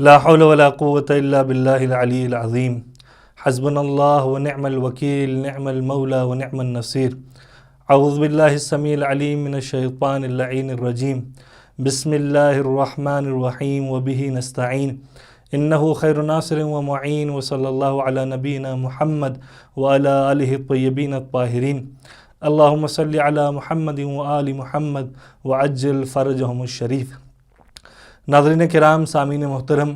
لا حول ولا قوة إلا بالله العلي العظيم حسبنا الله ونعم الوكيل نعم المولى ونعم النصير اعوذ بالله السميع العليم من الشيطان اللعين الرجيم بسم الله الرحمن الرحيم وبه نستعين إنه خير ناصر ومعين وصلى الله على نبينا محمد وعلى آله الطيبين الطاهرين اللهم صل على محمد وآل محمد وعجل فرجهم الشریف۔ ناظرین کرام، سامعین محترم،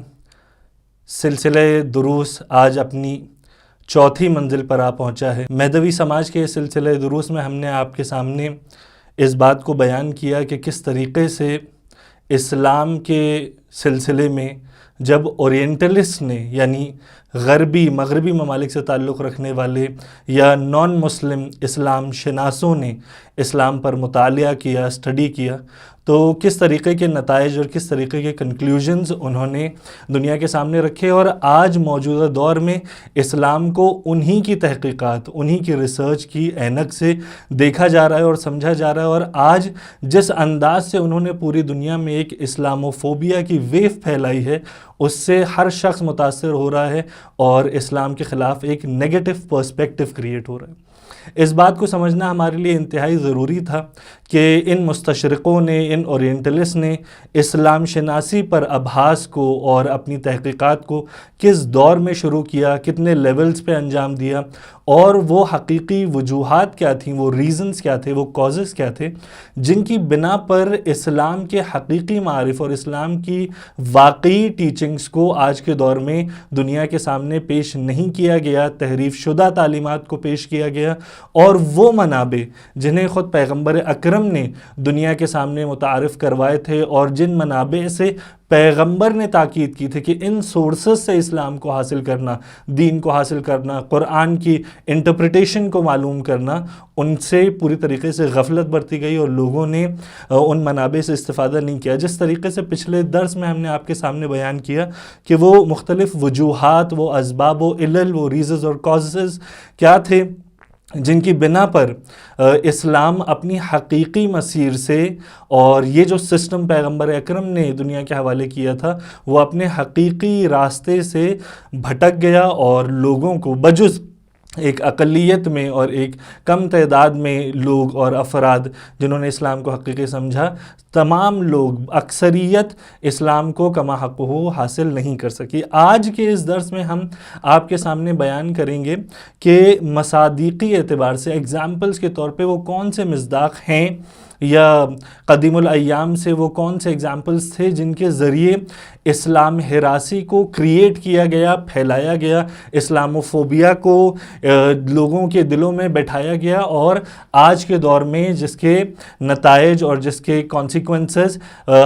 سلسلہ دروس آج اپنی چوتھی منزل پر آ پہنچا ہے۔ مہدوی سماج کے سلسلہ دروس میں ہم نے آپ کے سامنے اس بات کو بیان کیا کہ کس طریقے سے اسلام کے سلسلے میں جب اورینٹلسٹ نے یعنی مغربی ممالک سے تعلق رکھنے والے یا نان مسلم اسلام شناسوں نے اسلام پر مطالعہ کیا، اسٹڈی کیا، تو کس طریقے کے نتائج اور کس طریقے کے کنکلیوژنز انہوں نے دنیا کے سامنے رکھے، اور آج موجودہ دور میں اسلام کو انہی کی تحقیقات، انہی کی ریسرچ کی اینک سے دیکھا جا رہا ہے اور سمجھا جا رہا ہے۔ اور آج جس انداز سے انہوں نے پوری دنیا میں ایک اسلاموفوبیا کی ویو پھیلائی ہے، اس سے ہر شخص متاثر ہو رہا ہے اور اسلام کے خلاف ایک نیگیٹو پرسپیکٹو کریٹ ہو رہا ہے۔ اس بات کو سمجھنا ہمارے لیے انتہائی ضروری تھا کہ ان مستشرقوں نے، ان اورینٹلسٹ نے اسلام شناسی پر ابحاث کو اور اپنی تحقیقات کو کس دور میں شروع کیا، کتنے لیولز پہ انجام دیا، اور وہ حقیقی وجوہات کیا تھیں، وہ ریزنز کیا تھے، وہ کازز کیا تھے جن کی بنا پر اسلام کے حقیقی معارف اور اسلام کی واقعی ٹیچنگز کو آج کے دور میں دنیا کے سامنے پیش نہیں کیا گیا، تحریف شدہ تعلیمات کو پیش کیا گیا، اور وہ منابع جنہیں خود پیغمبر اکرم نے دنیا کے سامنے متعارف کروائے تھے اور جن منابع سے پیغمبر نے تاکید کی تھی کہ ان سورسز سے اسلام کو حاصل کرنا، دین کو حاصل کرنا، قرآن کی انٹرپریٹیشن کو معلوم کرنا، ان سے پوری طریقے سے غفلت برتی گئی اور لوگوں نے ان منابع سے استفادہ نہیں کیا۔ جس طریقے سے پچھلے درس میں ہم نے آپ کے سامنے بیان کیا کہ وہ مختلف وجوہات، وہ اسباب و علل، وہ ریزنز اور کازز کیا تھے جن کی بنا پر اسلام اپنی حقیقی مسیر سے، اور یہ جو سسٹم پیغمبر اکرم نے دنیا کے حوالے کیا تھا، وہ اپنے حقیقی راستے سے بھٹک گیا اور لوگوں کو بجز ایک اقلیت میں اور ایک کم تعداد میں لوگ اور افراد جنہوں نے اسلام کو حقیقی سمجھا، تمام لوگ، اکثریت اسلام کو کما حقہ حاصل نہیں کر سکی۔ آج کے اس درس میں ہم آپ کے سامنے بیان کریں گے کہ مصادیقی اعتبار سے، ایگزامپلز کے طور پہ وہ کون سے مصداق ہیں یا قدیم الایام سے وہ کون سے ایگزامپلز تھے جن کے ذریعے اسلام ہراسی کو کریٹ کیا گیا، پھیلایا گیا، اسلاموفوبیا کو لوگوں کے دلوں میں بیٹھایا گیا، اور آج کے دور میں جس کے نتائج اور جس کے کانسیکوینسز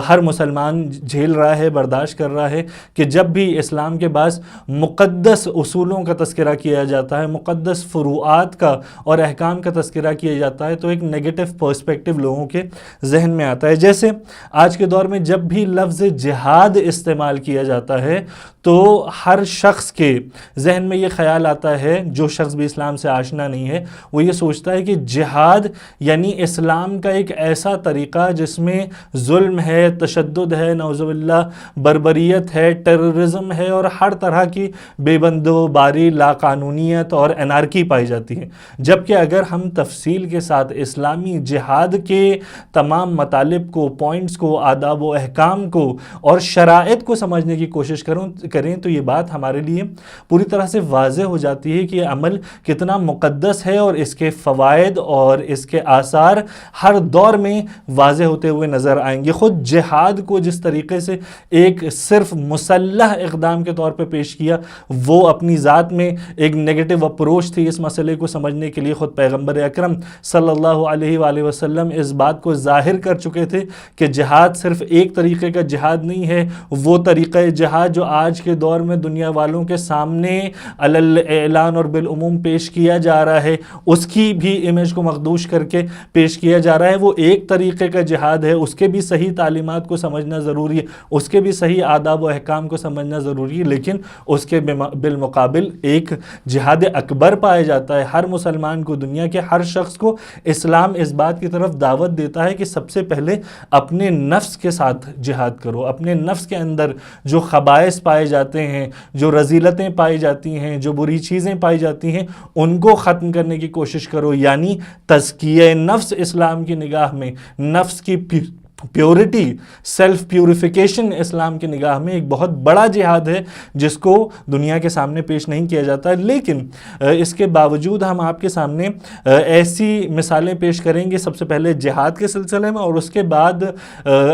ہر مسلمان جھیل رہا ہے، برداشت کر رہا ہے کہ جب بھی اسلام کے بعض مقدس اصولوں کا تذکرہ کیا جاتا ہے، مقدس فروعات کا اور احکام کا تذکرہ کیا جاتا ہے، تو ایک نیگیٹو پرسپیکٹو لوگوں کے ذہن میں آتا ہے۔ جیسے آج کے دور میں جب بھی لفظ جہاد استعمال کیا جاتا ہے تو ہر شخص کے ذہن میں یہ خیال آتا ہے، جو شخص بھی اسلام سے آشنا نہیں ہے، وہ یہ سوچتا ہے کہ جہاد یعنی اسلام کا ایک ایسا طریقہ جس میں ظلم ہے، تشدد ہے، نعوذ باللہ بربریت ہے، ٹیررزم ہے، اور ہر طرح کی بے بندو باری، لا قانونیت اور انارکی پائی جاتی ہے۔ جبکہ اگر ہم تفصیل کے ساتھ اسلامی جہاد کے تمام مطالب کو، پوائنٹس کو، آداب و احکام کو اور شرائط کو سمجھنے کی کوشش کریں تو یہ بات ہمارے لیے پوری طرح سے واضح ہو جاتی ہے کہ یہ عمل کتنا مقدس ہے، اور اس کے فوائد اور اس کے آثار ہر دور میں واضح ہوتے ہوئے نظر آئیں گے۔ خود جہاد کو جس طریقے سے ایک صرف مسلح اقدام کے طور پہ پیش کیا، وہ اپنی ذات میں ایک نیگیٹو اپروچ تھی اس مسئلے کو سمجھنے کے لیے۔ خود پیغمبر اکرم صلی اللہ علیہ وآلہ وسلم اس بات کو ظاہر کر چکے تھے کہ جہاد صرف ایک طریقے کا جہاد نہیں ہے، وہ طریقہ جہاد جو آج کے دور میں دنیا والوں کے سامنے علی اعلان اور بالعموم پیش کیا جا رہا ہے، اس کی بھی امیج کو مخدوش کر کے پیش کیا جا رہا ہے، وہ ایک طریقے کا جہاد ہے۔ اس کے بھی صحیح تعلیمات کو سمجھنا ضروری ہے، اس کے بھی صحیح آداب و احکام کو سمجھنا ضروری ہے، لیکن اس کے بالمقابل ایک جہاد اکبر پایا جاتا ہے۔ ہر مسلمان کو، دنیا کے ہر شخص کو اسلام اس بات کی طرف دعوت دعوت دیتا ہے کہ سب سے پہلے اپنے نفس کے ساتھ جہاد کرو، اپنے نفس کے اندر جو خبائث پائے جاتے ہیں، جو رذیلتیں پائی جاتی ہیں، جو بری چیزیں پائی جاتی ہیں، ان کو ختم کرنے کی کوشش کرو. یعنی تزکیہ نفس اسلام کی نگاہ میں، نفس کی پیورٹی، سیلف پیوریفیکیشن اسلام کی نگاہ میں ایک بہت بڑا جہاد ہے جس کو دنیا کے سامنے پیش نہیں کیا جاتا. لیکن اس کے باوجود ہم آپ کے سامنے ایسی مثالیں پیش کریں گے، سب سے پہلے جہاد کے سلسلے میں، اور اس کے بعد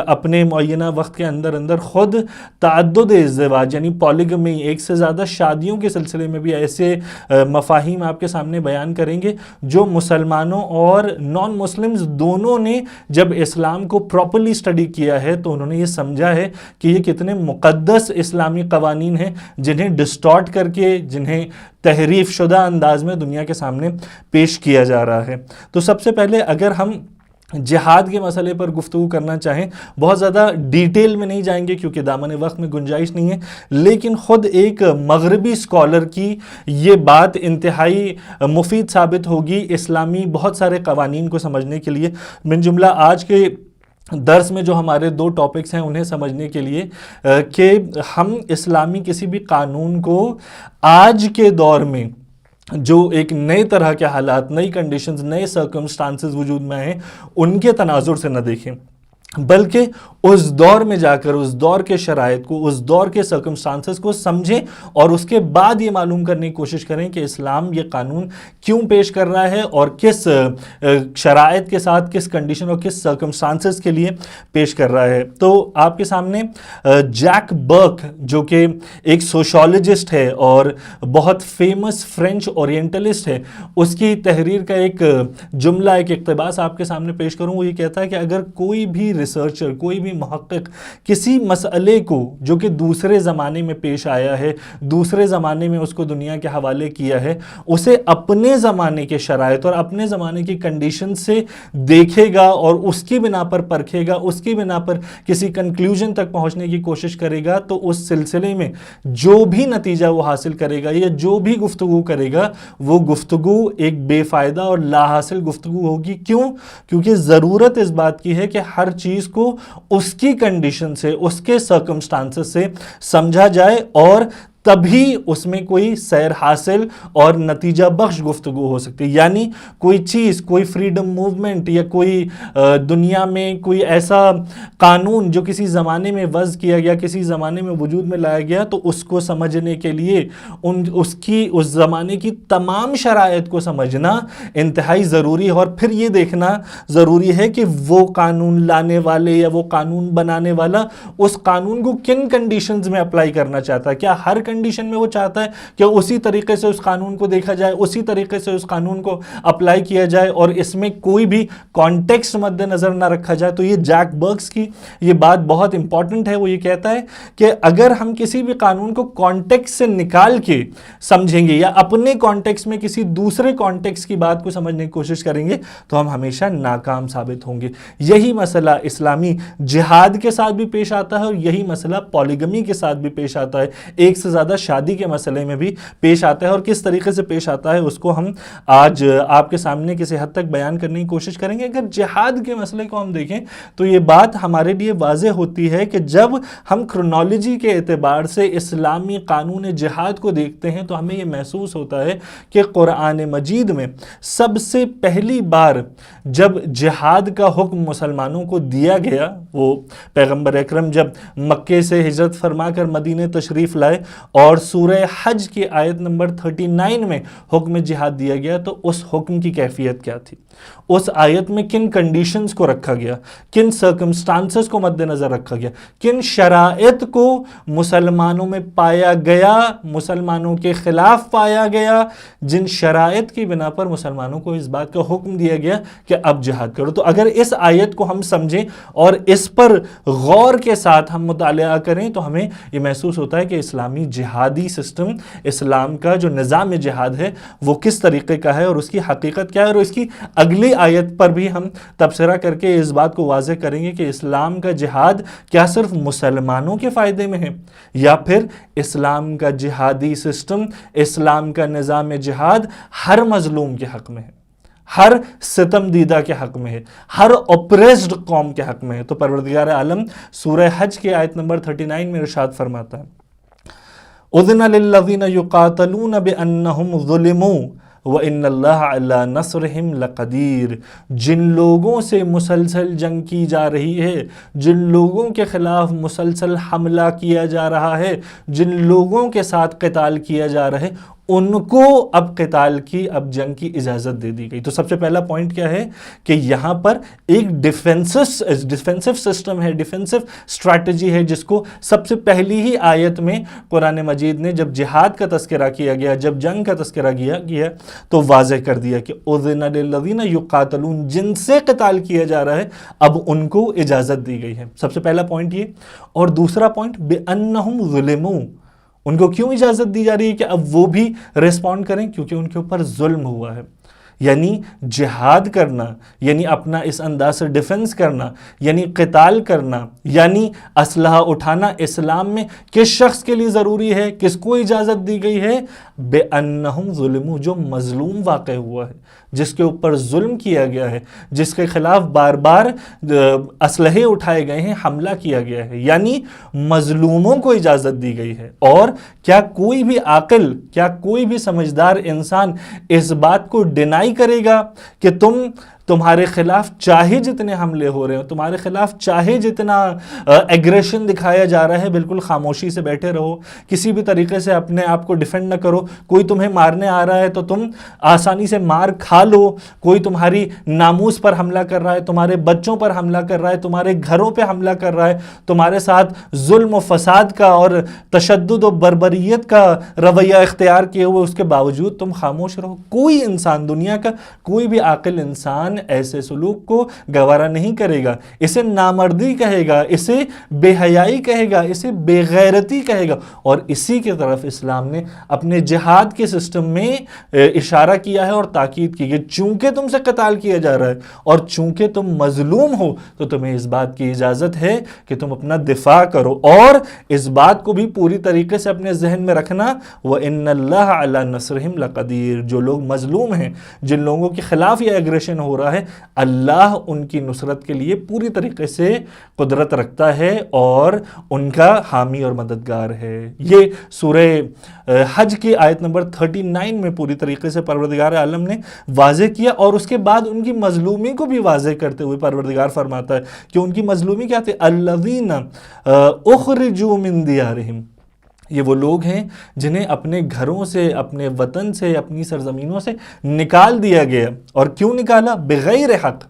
اپنے معینہ وقت کے اندر اندر خود تعدد ازدواج یعنی پالیگمی، ایک سے زیادہ شادیوں کے سلسلے میں بھی ایسے مفاہیم آپ کے سامنے بیان کریں گے جو مسلمانوں اور نان مسلمز دونوں نے جب اسلام کو پراپرلی اسٹڈی کیا ہے تو انہوں نے یہ سمجھا ہے کہ یہ کتنے مقدس اسلامی قوانین ہیں جنہیں ڈسٹارٹ کر کے، جنہیں تحریف شدہ انداز میں دنیا کے سامنے پیش کیا جا رہا ہے. تو سب سے پہلے اگر ہم جہاد کے مسئلے پر گفتگو کرنا چاہیں، بہت زیادہ ڈیٹیل میں نہیں جائیں گے کیونکہ دامن وقت میں گنجائش نہیں ہے، لیکن خود ایک مغربی سکولر کی یہ بات انتہائی مفید ثابت ہوگی اسلامی بہت سارے قوانین کو سمجھنے کے لیے. من جملہ آج کے درس میں جو ہمارے 2 ٹاپکس ہیں انہیں سمجھنے کے لیے کہ ہم اسلامی کسی بھی قانون کو آج کے دور میں جو ایک نئے طرح کے حالات، نئی کنڈیشنز، نئے سرکمسٹانسز وجود میں ہیں ان کے تناظر سے نہ دیکھیں، بلکہ اس دور میں جا کر اس دور کے شرائط کو، اس دور کے سرکمسٹانسز کو سمجھیں اور اس کے بعد یہ معلوم کرنے کی کوشش کریں کہ اسلام یہ قانون کیوں پیش کر رہا ہے اور کس شرائط کے ساتھ، کس کنڈیشن اور کس سرکمسٹانسز کے لیے پیش کر رہا ہے. تو آپ کے سامنے جیک برک جو کہ ایک سوشالوجسٹ ہے اور بہت فیمس فرینچ اورینٹلسٹ ہے، اس کی تحریر کا ایک جملہ، ایک اقتباس آپ کے سامنے پیش کروں. وہ یہ کہتا ہے کہ اگر کوئی بھی ریسرچر، کوئی بھی محقق کسی مسئلے کو جو کہ دوسرے زمانے میں پیش آیا ہے، دوسرے زمانے میں اس کو دنیا کے حوالے کیا ہے، اسے اپنے زمانے کے شرائط اور اپنے زمانے کی کنڈیشن سے دیکھے گا اور اس کی بنا پر پرکھے گا، اس کی بنا پر کسی کنکلوژن تک پہنچنے کی کوشش کرے گا، تو اس سلسلے میں جو بھی نتیجہ وہ حاصل کرے گا یا جو بھی گفتگو کرے گا وہ گفتگو ایک بے فائدہ اور لا حاصل گفتگو ہوگی. کیوں؟ کیونکہ ضرورت اس بات کی ہے کہ ہر چیز کو اس کی کنڈیشن سے، اس کے سرکمسٹانسز سے سمجھا جائے اور تبھی اس میں کوئی سیر حاصل اور نتیجہ بخش گفتگو ہو سکتی ہے. یعنی کوئی چیز، کوئی فریڈم موومنٹ یا کوئی دنیا میں کوئی ایسا قانون جو کسی زمانے میں وضع کیا گیا، کسی زمانے میں وجود میں لایا گیا، تو اس کو سمجھنے کے لیے اس زمانے کی تمام شرائط کو سمجھنا انتہائی ضروری ہے، اور پھر یہ دیکھنا ضروری ہے کہ وہ قانون لانے والے یا وہ قانون بنانے والا اس قانون کو کن کنڈیشنز میں اپلائی کرنا چاہتا ہے. کیا ہر کنڈیشن میں وہ چاہتا ہے کہ اسی طریقے سے اس قانون کو دیکھا جائے، اسی طریقے سے اس قانون کو اپلائی کیا جائے اور اس میں کوئی بھی کانٹیکسٹ مد نظر نہ رکھا جائے؟ تو یہ جیک برکس کی یہ بات بہت امپورٹنٹ ہے. وہ یہ کہتا ہے کہ اگر ہم کسی بھی قانون کو کانٹیکسٹ سے نکال کے سمجھیں گے یا اپنے کانٹیکسٹ میں کسی دوسرے کانٹیکسٹ کی بات کو سمجھنے کی کوشش کریں گے تو ہم ہمیشہ ناکام ثابت ہوں گے. یہی مسئلہ اسلامی جہاد کے ساتھ بھی پیش آتا ہے اور یہی مسئلہ پالیگمی کے ساتھ بھی پیش آتا ہے، ایک سے زیادہ شادی کے مسئلے میں بھی پیش آتا ہے. اور کس طریقے سے پیش آتا ہے اس کو ہم آج آپ کے سامنے کسی حد تک بیان کرنے کی کوشش کریں گے. اگر جہاد کے مسئلے کو ہم دیکھیں تو یہ بات ہمارے لیے واضح ہوتی ہے کہ جب ہم کرونالوجی کے اعتبار سے اسلامی قانون جہاد کو دیکھتے ہیں تو ہمیں یہ محسوس ہوتا ہے کہ قرآن مجید میں سب سے پہلی بار جب جہاد کا حکم مسلمانوں کو دیا گیا، وہ پیغمبر اکرم جب مکے سے ہجرت فرما کر مدینے تشریف لائے اور سورہ حج کی آیت نمبر 39 میں حکم جہاد دیا گیا، تو اس حکم کی کیفیت کیا تھی؟ اس آیت میں کن کنڈیشنز کو رکھا گیا، کن سرکمسٹانسز کو مد نظر رکھا گیا، کن شرائط کو مسلمانوں میں پایا گیا، مسلمانوں کے خلاف پایا گیا، جن شرائط کی بنا پر مسلمانوں کو اس بات کا حکم دیا گیا کہ اب جہاد کرو. تو اگر اس آیت کو ہم سمجھیں اور اس پر غور کے ساتھ ہم مطالعہ کریں تو ہمیں یہ محسوس ہوتا ہے کہ اسلامی جہادی سسٹم، اسلام کا جو نظام جہاد ہے وہ کس طریقے کا ہے اور اس کی حقیقت کیا ہے. اور اس کی اگلی آیت پر بھی ہم تبصرہ کر کے اس بات کو واضح کریں گے کہ اسلام کا جہاد کیا صرف مسلمانوں کے فائدے میں ہے یا پھر اسلام کا جہادی سسٹم، اسلام کا نظام جہاد ہر مظلوم کے حق میں ہے، ہر ستم دیدہ کے حق میں ہے، ہر اپریسڈ قوم کے حق میں ہے۔ تو پروردگار عالم سورہ حج کی آیت نمبر 39 میں ارشاد فرماتا ہے اذن للذین یقاتلون بانہم ظلموا وَإِنَّ اللَّهَ عَلَىٰ نَصْرِهِمْ لَقَدِيرٌ، جن لوگوں سے مسلسل جنگ کی جا رہی ہے، جن لوگوں کے خلاف مسلسل حملہ کیا جا رہا ہے، جن لوگوں کے ساتھ قتال کیا جا رہا ہے، ان کو اب قتال کی، اب جنگ کی اجازت دے دی گئی۔ تو سب سے پہلا پوائنٹ کیا ہے کہ یہاں پر ایک ڈیفینسو سسٹم ہے، ڈیفینسو اسٹریٹجی ہے، جس کو سب سے پہلی ہی آیت میں قرآن مجید نے جب جہاد کا تذکرہ کیا گیا، جب جنگ کا تذکرہ کیا تو واضح کر دیا کہ اذن للذین یقاتلون، جن سے قتال کیا جا رہا ہے اب ان کو اجازت دی گئی ہے۔ سب سے پہلا پوائنٹ یہ، اور دوسرا پوائنٹ بِأَنَّهُمْ ظُلِمُوا، ان کو کیوں اجازت دی جا رہی ہے کہ اب وہ بھی ریسپونڈ کریں؟ کیونکہ ان کے اوپر ظلم ہوا ہے۔ یعنی جہاد کرنا، یعنی اپنا اس انداز سے ڈیفنس کرنا، یعنی قتال کرنا، یعنی اسلحہ اٹھانا اسلام میں کس شخص کے لیے ضروری ہے، کس کو اجازت دی گئی ہے؟ بِأَنَّهُمْ ظُلِمُوا، جو مظلوم واقع ہوا ہے، جس کے اوپر ظلم کیا گیا ہے، جس کے خلاف بار بار اسلحے اٹھائے گئے ہیں، حملہ کیا گیا ہے، یعنی مظلوموں کو اجازت دی گئی ہے۔ اور کیا کوئی بھی عاقل، کیا کوئی بھی سمجھدار انسان اس بات کو ڈینائی کرے گا کہ تمہارے خلاف چاہے جتنے حملے ہو رہے ہو، تمہارے خلاف چاہے جتنا ایگریشن دکھایا جا رہا ہے، بالکل خاموشی سے بیٹھے رہو، کسی بھی طریقے سے اپنے آپ کو ڈیفینڈ نہ کرو؟ کوئی تمہیں مارنے آ رہا ہے تو تم آسانی سے مار کھا لو، کوئی تمہاری ناموس پر حملہ کر رہا ہے، تمہارے بچوں پر حملہ کر رہا ہے، تمہارے گھروں پہ حملہ کر رہا ہے، تمہارے ساتھ ظلم و فساد کا اور تشدد و بربریت کا رویہ اختیار کیے ہوئے، اس کے باوجود تم خاموش رہو؟ کوئی انسان، دنیا کا کوئی بھی عاقل انسان ایسے سلوک کو گوارا نہیں کرے گا، اسے نامردی کہے گا، اسے بے حیائی کہے گا، اسے بے غیرتی کہے گا۔ اور اسی کی طرف اسلام نے اپنے جہاد کے سسٹم میں اشارہ کیا ہے اور تاکید کی کہ چونکہ تم سے قتال کیا جا رہا ہے اور چونکہ تم مظلوم ہو تو تمہیں اس بات کی اجازت ہے کہ تم اپنا دفاع کرو، اور اس بات کو بھی پوری طریقے سے اپنے ذہن میں رکھنا وَإِنَّ اللَّهَ عَلَىٰ نَصْرِهِمْ لَقَدِيرٌ، جو لوگ مظلوم ہیں، جن لوگوں کے خلاف یہ ایگریشن ہو رہا ہے، اللہ ان کی نصرت کے لیے پوری طریقے سے قدرت رکھتا ہے اور ان کا حامی اور مددگار ہے۔ یہ سورہ حج کی آیت نمبر 39 میں پوری طریقے سے پروردگار عالم نے واضح کیا، اور اس کے بعد ان کی مظلومی کو بھی واضح کرتے ہوئے پروردگار فرماتا ہے کہ ان کی مظلومی کیا تھی؟ الذین اخرجوا من دیارہم، یہ وہ لوگ ہیں جنہیں اپنے گھروں سے، اپنے وطن سے، اپنی سرزمینوں سے نکال دیا گیا۔ اور کیوں نکالا؟ بغیر حق،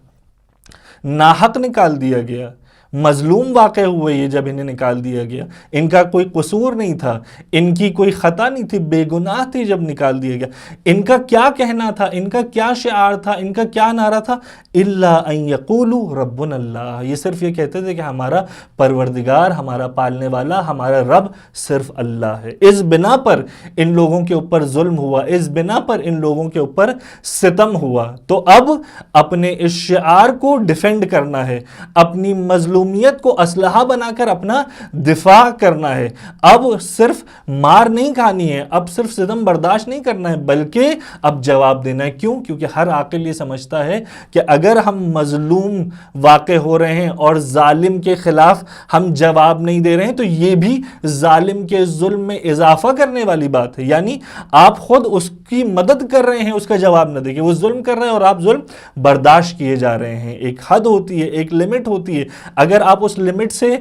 ناحق نکال دیا گیا۔ مظلوم واقع ہوئے یہ جب انہیں نکال دیا گیا، ان کا کوئی قصور نہیں تھا، ان کی کوئی خطا نہیں تھی، بے گناہ تھی جب نکال دیا گیا۔ ان کا کیا کہنا تھا، ان کا کیا شعار تھا، ان کا کیا نعرہ تھا؟ الا ان یقولوا ربنا اللہ، یہ صرف یہ کہتے تھے کہ ہمارا پروردگار، ہمارا پالنے والا، ہمارا رب صرف اللہ ہے۔ اس بنا پر ان لوگوں کے اوپر ظلم ہوا، اس بنا پر ان لوگوں کے اوپر ستم ہوا۔ تو اب اپنے اس شعار کو ڈیفینڈ کرنا ہے، اپنی مظلومیت کو اسلحہ بنا کر اپنا دفاع کرنا ہے۔ اب صرف مار نہیں کھانی ہے، اب صرف ستم برداشت نہیں کرنا ہے، بلکہ اب جواب دینا ہے۔ کیوں؟ کیونکہ ہر عاقل یہ سمجھتا ہے کہ اگر ہم مظلوم واقع ہو رہے ہیں اور ظالم کے خلاف ہم جواب نہیں دے رہے ہیں تو یہ بھی ظالم کے ظلم میں اضافہ کرنے والی بات ہے۔ یعنی آپ خود اس کی مدد کر رہے ہیں اس کا جواب نہ دے کے، وہ ظلم کر رہے ہیں اور آپ ظلم برداشت کیے جا رہے ہیں۔ ایک حد ہوتی ہے، ایک لمٹ ہوتی ہے، اگر آپ اس لمٹ سے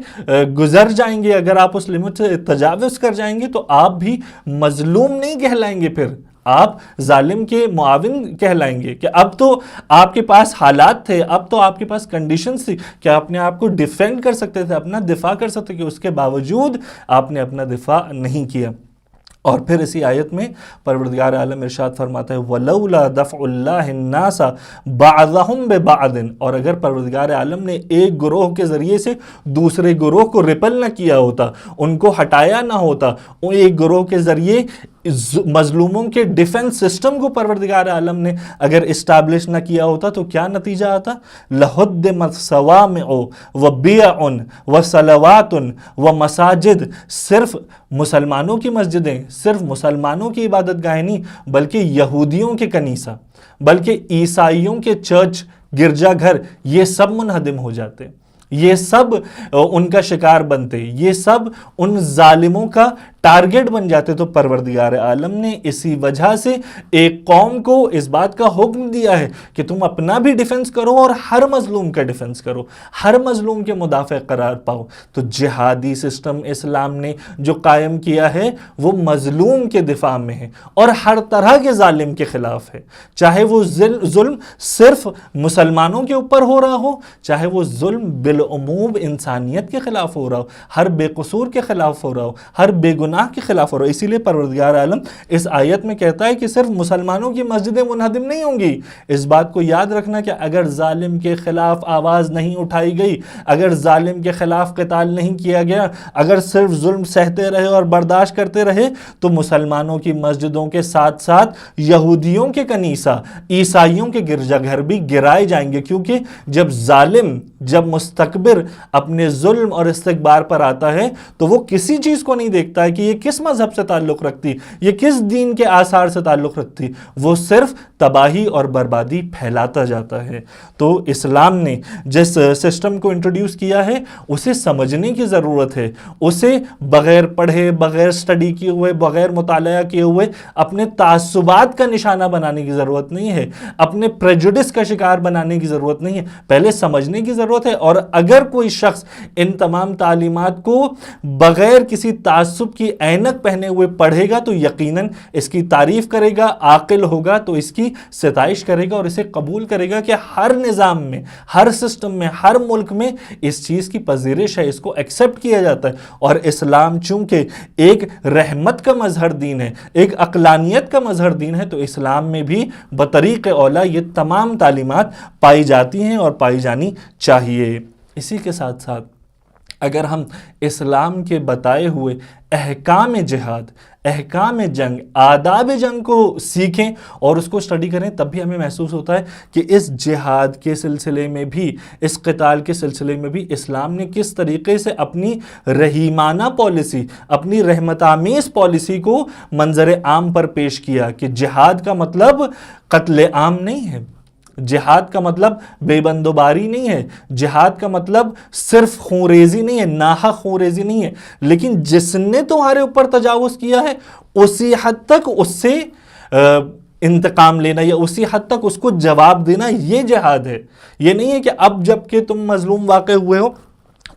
گزر جائیں گے، اگر آپ اس لمٹ سے تجاوز کر جائیں گے تو آپ بھی مظلوم نہیں کہلائیں گے، پھر آپ ظالم کے معاون کہلائیں گے کہ اب تو آپ کے پاس حالات تھے، اب تو آپ کے پاس کنڈیشنز تھی کہ آپ اپنے آپ کو ڈیفینڈ کر سکتے تھے، اپنا دفاع کر سکتے تھے، کہ اس کے باوجود آپ نے اپنا دفاع نہیں کیا۔ اور پھر اسی آیت میں پروردگار عالم ارشاد فرماتا ہے وَلَوْلَا دَفْعُ اللَّهِ النَّاسَ بَعْضَهُمْ بِبَعْضٍ، اور اگر پروردگار عالم نے ایک گروہ کے ذریعے سے دوسرے گروہ کو ریپل نہ کیا ہوتا، ان کو ہٹایا نہ ہوتا، ایک گروہ کے ذریعے مظلوموں کے ڈیفنس سسٹم کو پروردگار عالم نے اگر اسٹیبلش نہ کیا ہوتا تو کیا نتیجہ آتا؟ لَهُدِّمَتْ صَوَامِعُ وَبِيَعٌ وَصَلَوَاتٌ وَمَسَاجِدُ، صرف مسلمانوں کی مسجدیں، صرف مسلمانوں کی عبادت گاہیں نہیں، بلکہ یہودیوں کے کنیسہ، بلکہ عیسائیوں کے چرچ، گرجا گھر، یہ سب منہدم ہو جاتے، یہ سب ان کا شکار بنتے، یہ سب ان ظالموں کا ٹارگٹ بن جاتے۔ تو پروردگار عالم نے اسی وجہ سے ایک قوم کو اس بات کا حکم دیا ہے کہ تم اپنا بھی ڈیفنس کرو اور ہر مظلوم کا ڈیفنس کرو، ہر مظلوم کے مدافع قرار پاؤ۔ تو جہادی سسٹم اسلام نے جو قائم کیا ہے وہ مظلوم کے دفاع میں ہے اور ہر طرح کے ظالم کے خلاف ہے، چاہے وہ ظلم صرف مسلمانوں کے اوپر ہو رہا ہو، چاہے وہ ظلم بالعموم انسانیت کے خلاف ہو رہا ہو، ہر بے قصور کے خلاف ہو رہا ہو، ہر بے گناہ کے خلاف ہو رہا ہے۔ اسی لیے پروردگار عالم اس آیت میں کہتا ہے کہ صرف مسلمانوں کی مسجدیں منہدم نہیں ہوں گی۔ اس بات کو یاد رکھنا کہ اگر ظالم کے خلاف آواز نہیں اٹھائی گئی، اگر ظالم کے خلاف قتال نہیں کیا گیا، اگر صرف ظلم سہتے رہے اور برداشت کرتے رہے، تو مسلمانوں کی مسجدوں کے ساتھ ساتھ یہودیوں کے کنیسہ، عیسائیوں کے گرجا گھر بھی گرائے جائیں گے، کیونکہ جب ظالم، جب مستکبر اپنے ظلم اور استکبار پر آتا ہے تو وہ کسی چیز کو نہیں دیکھتا ہے کہ یہ کس مذہب سے تعلق رکھتی، یہ کس دین کے آثار سے تعلق رکھتی، وہ صرف تباہی اور بربادی پھیلاتا جاتا ہے۔ تو اسلام نے جس سسٹم کو انٹروڈیوس کیا ہے اسے سمجھنے کی ضرورت ہے، اسے بغیر پڑھے، بغیر سٹڈی کیے ہوئے، بغیر مطالعہ کیے ہوئے اپنے تعصبات کا نشانہ بنانے کی ضرورت نہیں ہے، اپنے پریجوڈس کا شکار بنانے کی ضرورت نہیں ہے، پہلے سمجھنے کی ضرورت ہے۔ اور اگر کوئی شخص ان تمام تعلیمات کو بغیر کسی تعصب کی اینک پہنے ہوئے پڑھے گا تو یقیناً اس کی تعریف کرے گا، عاقل ہوگا تو اس کی ستائش کرے گا اور اسے قبول کرے گا کہ ہر نظام میں، ہر سسٹم میں، ہر ملک میں اس چیز کی پذیرش ہے، اس کو ایکسیپٹ کیا جاتا ہے۔ اور اسلام چونکہ ایک رحمت کا مظہر دین ہے، ایک عقلانیت کا مظہر دین ہے، تو اسلام میں بھی بطریق اولیٰ یہ تمام تعلیمات پائی جاتی ہیں اور پائی جانی چاہیے۔ اسی کے ساتھ ساتھ اگر ہم اسلام کے بتائے ہوئے احکام جہاد، احکام جنگ، آداب جنگ کو سیکھیں اور اس کو اسٹڈی کریں، تب بھی ہمیں محسوس ہوتا ہے کہ اس جہاد کے سلسلے میں بھی، اس قتال کے سلسلے میں بھی اسلام نے کس طریقے سے اپنی رحیمانہ پالیسی، اپنی رحمت آمیز پالیسی کو منظر عام پر پیش کیا کہ جہاد کا مطلب قتل عام نہیں ہے، جہاد کا مطلب بے بندوباری نہیں ہے، جہاد کا مطلب صرف خونریزی نہیں ہے، ناحق خونریزی نہیں ہے، لیکن جس نے تمہارے اوپر تجاوز کیا ہے اسی حد تک اس سے انتقام لینا یا اسی حد تک اس کو جواب دینا، یہ جہاد ہے۔ یہ نہیں ہے کہ اب جب کہ تم مظلوم واقع ہوئے ہو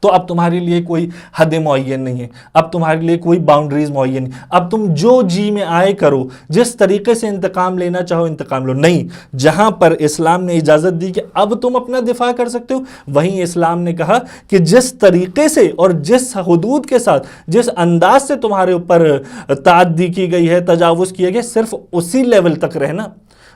تو اب تمہارے لیے کوئی حد معین نہیں ہے، اب تمہارے لیے کوئی باؤنڈریز معین نہیں، اب تم جو جی میں آئے کرو، جس طریقے سے انتقام لینا چاہو انتقام لو۔ نہیں، جہاں پر اسلام نے اجازت دی کہ اب تم اپنا دفاع کر سکتے ہو، وہیں اسلام نے کہا کہ جس طریقے سے اور جس حدود کے ساتھ، جس انداز سے تمہارے اوپر تعدی کی گئی ہے، تجاوز کیا گیا، صرف اسی لیول تک رہنا،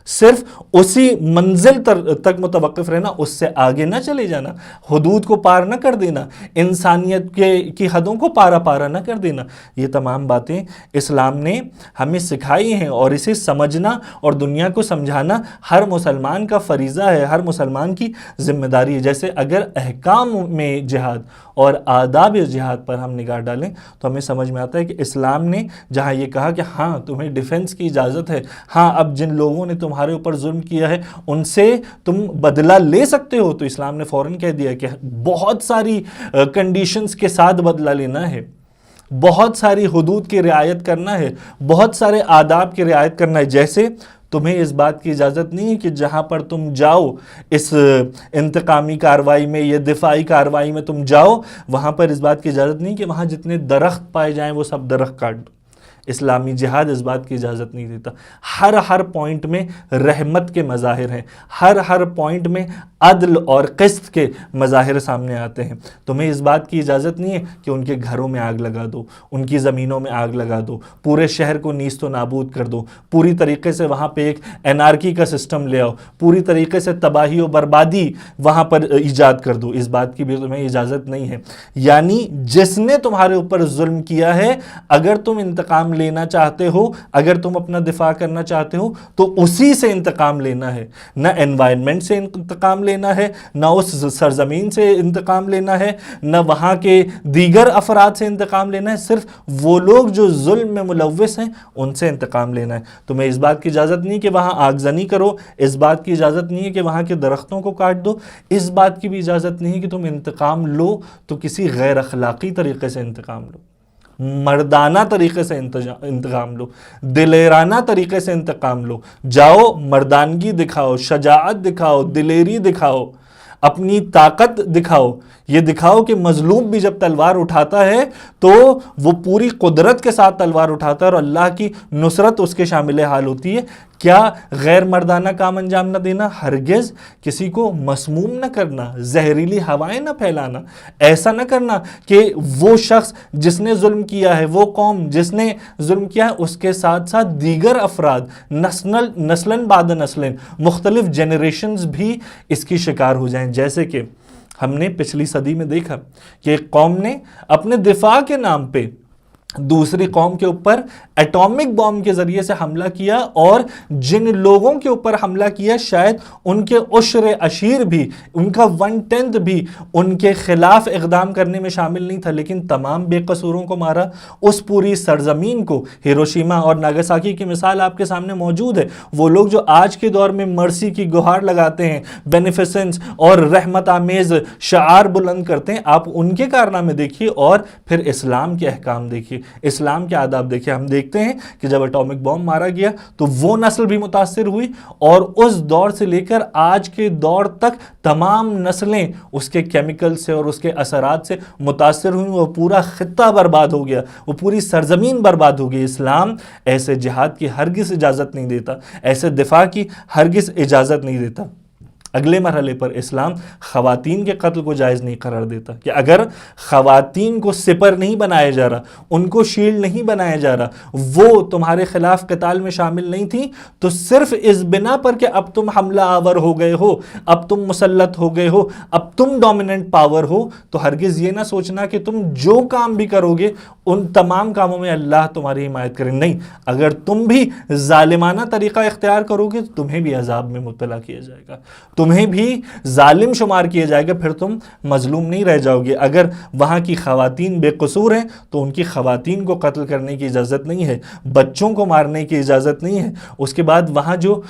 صرف اسی منزل تک متوقف رہنا، اس سے آگے نہ چلے جانا، حدود کو پار نہ کر دینا، انسانیت کی حدوں کو پارا نہ کر دینا۔ یہ تمام باتیں اسلام نے ہمیں سکھائی ہیں اور اسے سمجھنا اور دنیا کو سمجھانا ہر مسلمان کا فریضہ ہے، ہر مسلمان کی ذمہ داری ہے۔ جیسے اگر احکام میں جہاد اور آداب جہاد پر ہم نگاہ ڈالیں تو ہمیں سمجھ میں آتا ہے کہ اسلام نے جہاں یہ کہا کہ ہاں تمہیں ڈیفنس کی اجازت ہے، ہاں اب جن لوگوں نے تمہارے اوپر ظلم کیا ہے ان سے تم بدلہ لے سکتے ہو، تو اسلام نے فوراً کہہ دیا کہ بہت ساری کنڈیشنز کے ساتھ بدلہ لینا ہے، بہت ساری حدود کی رعایت کرنا ہے، بہت سارے آداب کی رعایت کرنا ہے۔ جیسے تمہیں اس بات کی اجازت نہیں ہے کہ جہاں پر تم جاؤ اس انتقامی کارروائی میں، یہ دفاعی کارروائی میں تم جاؤ، وہاں پر اس بات کی اجازت نہیں کہ وہاں جتنے درخت پائے جائیں وہ سب درخت کاٹ دو۔ اسلامی جہاد اس بات کی اجازت نہیں دیتا۔ ہر پوائنٹ میں رحمت کے مظاہر ہیں، ہر پوائنٹ میں عدل اور قسط کے مظاہر سامنے آتے ہیں۔ تمہیں اس بات کی اجازت نہیں ہے کہ ان کے گھروں میں آگ لگا دو، ان کی زمینوں میں آگ لگا دو، پورے شہر کو نیست و نابود کر دو، پوری طریقے سے وہاں پہ ایک انارکی کا سسٹم لے آؤ، پوری طریقے سے تباہی و بربادی وہاں پر ایجاد کر دو۔ اس بات کی بھی تمہیں اجازت نہیں ہے۔ یعنی جس نے تمہارے اوپر ظلم کیا ہے، اگر تم انتقام انتقام لینا چاہتے ہو، اگر تم اپنا دفاع کرنا چاہتے ہو تو اسی سے انتقام لینا ہے، نہ انوائرمنٹ سے انتقام لینا ہے، نہ اس سرزمین سے انتقام لینا ہے، نہ وہاں کے دیگر افراد سے انتقام لینا ہے، صرف وہ لوگ جو ظلم میں ملوث ہیں ان سے انتقام لینا ہے۔ تمہیں اس بات کی اجازت نہیں کہ وہاں آگزنی کرو، اس بات کی اجازت نہیں ہے کہ وہاں کے درختوں کو کاٹ دو، اس بات کی بھی اجازت نہیں ہے کہ تم انتقام لو تو کسی غیر اخلاقی طریقے سے انتقام لو، مردانہ طریقے سے انتقام لو، دلیرانہ طریقے سے انتقام لو، جاؤ مردانگی دکھاؤ، شجاعت دکھاؤ، دلیری دکھاؤ، اپنی طاقت دکھاؤ، یہ دکھاؤ کہ مظلوم بھی جب تلوار اٹھاتا ہے تو وہ پوری قدرت کے ساتھ تلوار اٹھاتا ہے اور اللہ کی نصرت اس کے شامل حال ہوتی ہے۔ کیا غیر مردانہ کام انجام نہ دینا، ہرگز کسی کو مسموم نہ کرنا، زہریلی ہوائیں نہ پھیلانا، ایسا نہ کرنا کہ وہ شخص جس نے ظلم کیا ہے، وہ قوم جس نے ظلم کیا ہے، اس کے ساتھ ساتھ دیگر افراد نسلاً بعد نسلیں مختلف جنریشنز بھی اس کی شکار ہو جائیں۔ جیسے کہ ہم نے پچھلی صدی میں دیکھا کہ ایک قوم نے اپنے دفاع کے نام پہ دوسری قوم کے اوپر ایٹامک بام کے ذریعے سے حملہ کیا، اور جن لوگوں کے اوپر حملہ کیا شاید ان کے عشر عشیر بھی، ان کا 1/10 بھی ان کے خلاف اقدام کرنے میں شامل نہیں تھا، لیکن تمام بے قصوروں کو مارا، اس پوری سرزمین کو۔ ہیروشیما اور ناگاساکی کی مثال آپ کے سامنے موجود ہے۔ وہ لوگ جو آج کے دور میں مرسی کی گہار لگاتے ہیں، بینیفیسنس اور رحمت آمیز شعار بلند کرتے ہیں، آپ ان کے کارنامے دیکھیے اور پھر اسلام کے احکام دیکھیے، اسلام کے آداب دیکھیے۔ ہم دیکھتے ہیں کہ جب ایٹامک بم مارا گیا تو وہ نسل بھی متاثر ہوئی، اور اس دور سے لے کر آج کے دور تک تمام نسلیں اس کے کیمیکل سے اور اس کے اثرات سے متاثر ہوئیں۔ وہ پورا خطہ برباد ہو گیا، وہ پوری سرزمین برباد ہو گئی۔ اسلام ایسے جہاد کی ہرگز اجازت نہیں دیتا، ایسے دفاع کی ہرگز اجازت نہیں دیتا۔ اگلے مرحلے پر اسلام خواتین کے قتل کو جائز نہیں قرار دیتا، کہ اگر خواتین کو سپر نہیں بنایا جا رہا، ان کو شیلڈ نہیں بنایا جا رہا، وہ تمہارے خلاف قتال میں شامل نہیں تھیں، تو صرف اس بنا پر کہ اب تم حملہ آور ہو گئے ہو، اب تم مسلط ہو گئے ہو، اب تم ڈومیننٹ پاور ہو، تو ہرگز یہ نہ سوچنا کہ تم جو کام بھی کرو گے ان تمام کاموں میں اللہ تمہاری حمایت کرے۔ نہیں، اگر تم بھی ظالمانہ طریقہ اختیار کرو گے تو تمہیں بھی عذاب میں مبتلا کیا جائے گا، تمہیں بھی ظالم شمار کیا جائے گا، پھر تم مظلوم نہیں رہ جاؤ گے۔ اگر وہاں کی خواتین بے قصور ہیں تو ان کی خواتین کو قتل کرنے کی اجازت نہیں ہے، بچوں کو مارنے کی اجازت نہیں ہے۔ اس کے بعد وہاں جو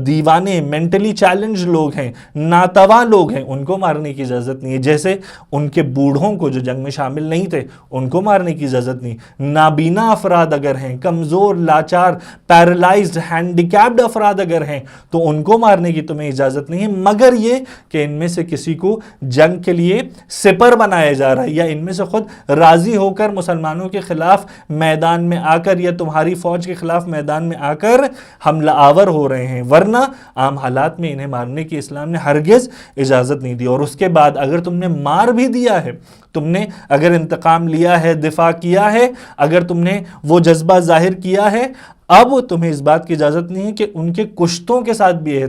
دیوانے، مینٹلی چیلنج لوگ ہیں، ناتواں لوگ ہیں، ان کو مارنے کی اجازت نہیں ہے۔ جیسے ان کے بوڑھوں کو جو جنگ میں شامل نہیں تھے ان کو مارنے کی اجازت نہیں۔ نابینا افراد اگر ہیں، کمزور، لاچار، پیرالائزڈ، ہینڈیکیپڈ افراد اگر ہیں تو ان کو مارنے کی تمہیں اجازت نہیں ہے، مگر یہ کہ ان میں سے کسی کو جنگ کے لیے سپر بنایا جا رہا ہے، یا ان میں سے خود راضی ہو کر مسلمانوں کے خلاف میدان میں آ کر یا تمہاری فوج کے خلاف میدان میں آ کر حملہ آور ہو رہے ہیں، ورنہ عام حالات میں انہیں مارنے کی اسلام نے ہرگز اجازت نہیں دی۔ اور اس کے بعد اگر تم نے مار بھی دیا ہے، تم نے اگر انتقام لیا ہے، دفاع کیا ہے، اگر تم نے وہ جذبہ ظاہر کیا ہے، اب تمہیں اس بات کی اجازت نہیں ہے کہ ان کے کشتوں کے ساتھ بھی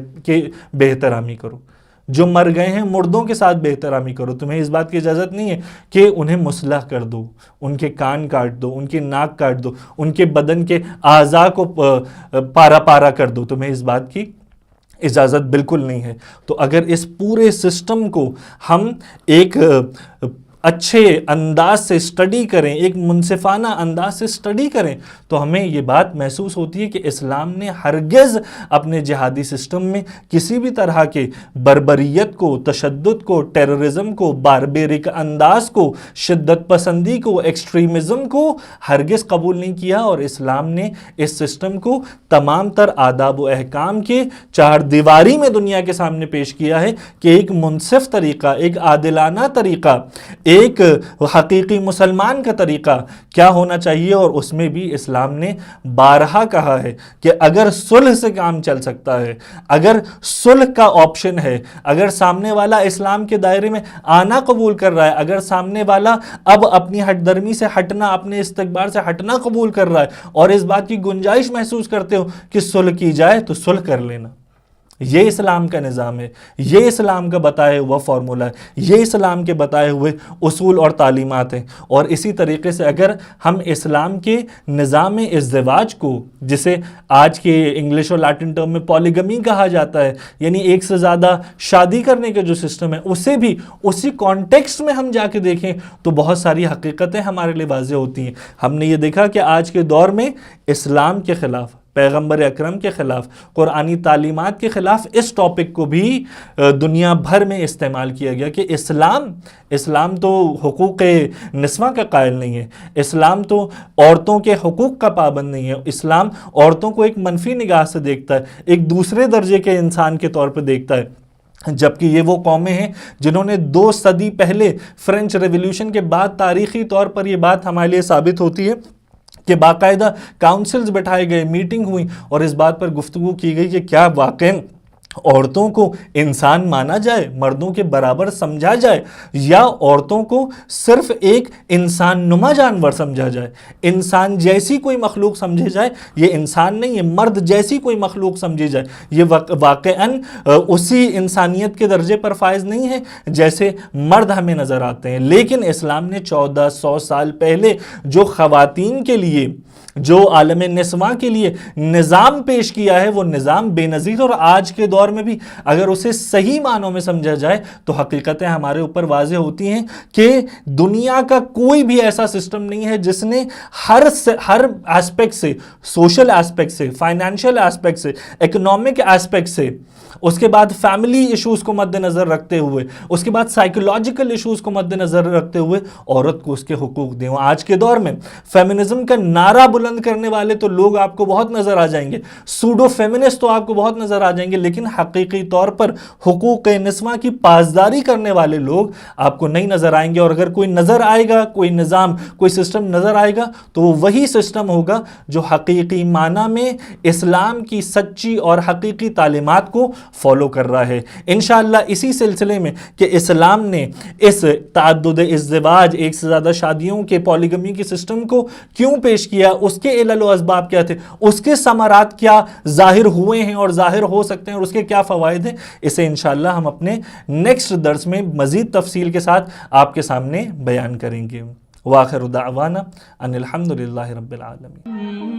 بے احترامی کرو، جو مر گئے ہیں مردوں کے ساتھ بے احترامی کرو۔ تمہیں اس بات کی اجازت نہیں ہے کہ انہیں مسلح کر دو، ان کے کان کاٹ دو، ان کی ناک کاٹ دو، ان کے بدن کے اعضاء کو پارا پارا کر دو، تمہیں اس بات کی اجازت بالکل نہیں ہے۔ تو اگر اس پورے سسٹم کو ہم ایک اچھے انداز سے اسٹڈی کریں، ایک منصفانہ انداز سے اسٹڈی کریں، تو ہمیں یہ بات محسوس ہوتی ہے کہ اسلام نے ہرگز اپنے جہادی سسٹم میں کسی بھی طرح کے بربریت کو، تشدد کو، ٹیررزم کو، باربیرک انداز کو، شدت پسندی کو، ایکسٹریمزم کو ہرگز قبول نہیں کیا، اور اسلام نے اس سسٹم کو تمام تر آداب و احکام کے چار دیواری میں دنیا کے سامنے پیش کیا ہے کہ ایک منصف طریقہ، ایک عادلانہ طریقہ، ایک حقیقی مسلمان کا طریقہ کیا ہونا چاہیے۔ اور اس میں بھی اسلام نے بارہا کہا ہے کہ اگر صلح سے کام چل سکتا ہے، اگر صلح کا آپشن ہے، اگر سامنے والا اسلام کے دائرے میں آنا قبول کر رہا ہے، اگر سامنے والا اب اپنی ہٹ درمی سے ہٹنا، اپنے استکبار سے ہٹنا قبول کر رہا ہے، اور اس بات کی گنجائش محسوس کرتے ہو کہ صلح کی جائے تو صلح کر لینا۔ یہ اسلام کا نظام ہے، یہ اسلام کا بتایا ہوا فارمولہ ہے، یہ اسلام کے بتائے ہوئے اصول اور تعلیمات ہیں۔ اور اسی طریقے سے اگر ہم اسلام کے نظام ازدواج کو، جسے آج کے انگلش اور لاٹن ٹرم میں پالیگمی کہا جاتا ہے، یعنی ایک سے زیادہ شادی کرنے کے جو سسٹم ہے، اسے بھی اسی کانٹیکسٹ میں ہم جا کے دیکھیں تو بہت ساری حقیقتیں ہمارے لیے واضح ہوتی ہیں۔ ہم نے یہ دیکھا کہ آج کے دور میں اسلام کے خلاف، پیغمبر اکرم کے خلاف، قرآنی تعلیمات کے خلاف اس ٹاپک کو بھی دنیا بھر میں استعمال کیا گیا کہ اسلام تو حقوق نسواں کا قائل نہیں ہے، اسلام تو عورتوں کے حقوق کا پابند نہیں ہے، اسلام عورتوں کو ایک منفی نگاہ سے دیکھتا ہے، ایک دوسرے درجے کے انسان کے طور پہ دیکھتا ہے۔ جبکہ یہ وہ قومیں ہیں جنہوں نے 2 صدی پہلے فرینچ ریولوشن کے بعد تاریخی طور پر یہ بات ہمارے لیے ثابت ہوتی ہے کہ باقاعدہ کاؤنسلز بٹھائے گئے، میٹنگ ہوئی اور اس بات پر گفتگو کی گئی کہ کیا واقعی عورتوں کو انسان مانا جائے، مردوں کے برابر سمجھا جائے، یا عورتوں کو صرف ایک انسان نما جانور سمجھا جائے، انسان جیسی کوئی مخلوق سمجھے جائے۔ یہ انسان نہیں ہے، مرد جیسی کوئی مخلوق سمجھی جائے۔ یہ واقعاً اسی انسانیت کے درجے پر فائز نہیں ہے جیسے مرد ہمیں نظر آتے ہیں۔ لیکن اسلام نے 1400 سال پہلے جو خواتین کے لیے، جو عالم نسواں کے لیے نظام پیش کیا ہے، وہ نظام بے نظیر، اور آج کے دور میں بھی اگر اسے صحیح معنوں میں سمجھا جائے تو حقیقتیں ہمارے اوپر واضح ہوتی ہیں کہ دنیا کا کوئی بھی ایسا سسٹم نہیں ہے جس نے ہر ایسپیکٹ سے، سوشل ایسپیکٹ سے، فائنینشیل ایسپیکٹ سے، اکنامک ایسپیکٹ سے، اس کے بعد فیملی ایشوز کو مد نظر رکھتے ہوئے، اس کے بعد سائیکولوجیکل ایشوز کو مد نظر رکھتے ہوئے عورت کو اس کے حقوق دیں۔ آج کے دور میں فیمنزم کا نعرہ بلند کرنے والے تو لوگ آپ کو بہت نظر آ جائیں گے، سوڈو فیمنسٹ تو آپ کو بہت نظر آ جائیں گے، لیکن حقیقی طور پر حقوق نسواں کی پاسداری کرنے والے لوگ آپ کو نہیں نظر آئیں گے۔ اور اگر کوئی نظر آئے گا، کوئی نظام، کوئی سسٹم نظر آئے گا تو وہ وہی سسٹم ہوگا جو حقیقی معنی میں اسلام کی سچی اور حقیقی تعلیمات کو فالو کر رہا ہے۔ انشاءاللہ اسی سلسلے میں کہ اسلام نے اس تعدد ازدواج، ایک سے زیادہ شادیوں کے پالیگمی کی سسٹم کو کیوں پیش کیا، اس کے علل و اسباب کیا تھے، اس کے ثمرات کیا ظاہر ہوئے ہیں اور ظاہر ہو سکتے ہیں، اور اس کے کیا فوائد ہیں، اسے انشاءاللہ ہم اپنے نیکسٹ درس میں مزید تفصیل کے ساتھ آپ کے سامنے بیان کریں گے۔ وآخر دعوانا ان الحمدللہ رب العالمین۔